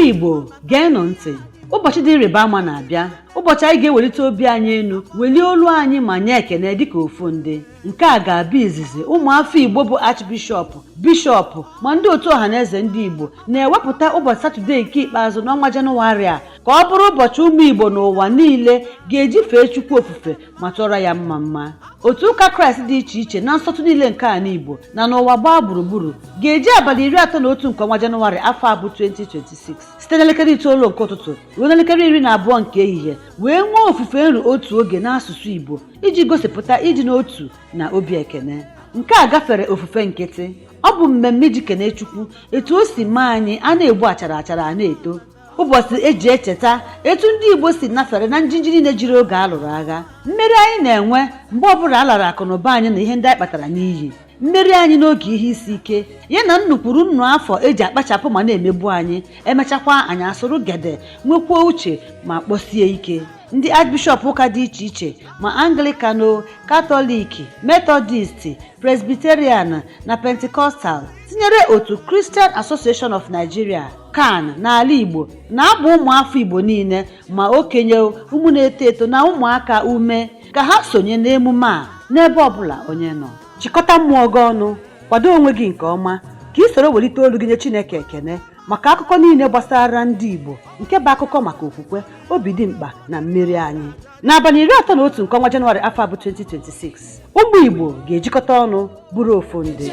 Igbo geenụ ntị. Ụbọchị dị ịrịba ama na-abịa, ụbọchị anyị ga-ewelite obi anyị elu, welie olu anyị ma nye ekene dịka ofu ndị. Nke a ga-abụ izizi ụmụafọ Igbo bụ Archbishọp, bishọp ma ndị otu ọhaneze ndị Igbo na-ewepụta ụbọchị Satọde nke ikpeazụ n'ọnwa Jenụwarị a ka ọ bụrụ ụbọchị ụmụ Igbo n'ụwa niile ga-eji fee Chukwu ofufe ma tụọrọ ya mma mma. Otu ụka Kraịst dị iche iche na nsọtụ niile nke ala Igbo na n'ụwa gbaa gburugburu ga-eji abalị 31 nke ọnwa Jenụwarị afọ abụ 2026 site n'elekere 9 nke ụtụtụ ruo n'elekere 12 nke ehihie wee nwee ofufe nri otu oge n'asụsụ Igbo iji gosipụta ịdị n'otu na obi ekene. Nke a gafere ofufe nkịtị. Ọ bụ mmemme iji kene Chukwu etu o si mee anyị a na-egbu achara achara a na-eto. Ụbọchị eji echeta etu ndị Igbo si nafere na njinji niile jiri oge a lụrụ agha. Mmeri anyị na-enwe mgbe ọbụla a lara akụnụba anyị na ihe ndị anyị kpatara n'iyi. Mmeri anyị n'oge ihe isi ike ya na nnukwuru nnu afọ eji akpachapụ ma na-emegbu anyị, emechakwa anyị asụrụ gede nwekwuo uche ma kpọsie ike. Ndị Archbishọp ụka dị iche iche ma Anglikano, Katọlik, Methodist, Presbyterian na Pentecostal tinyere otu Christian Association of Nigeria CAN n'ala Igbo na-agba ụmụafọ Igbo niile ma okenye, ụmụ na-eto eto na ụmụaka ume ka ha sonye n'emume a n'ebe ọbụla onye nọ. Chịkọta mmụọ gị ọnụ, kwado onwe gị nke ọma ka ị soro welite olu gị nye Chineke ekene maka akụkọ niile gbasara ndị Igbo nke bụ akụkọ maka okwukwe, obi dị mkpa na mmeri anyị. N'abalị 31 nke ọnwa Jenụwarị afọ abụ 2026, ụmụ Igbo ga-ejikọta ọnụ bụrụ ofu ndị.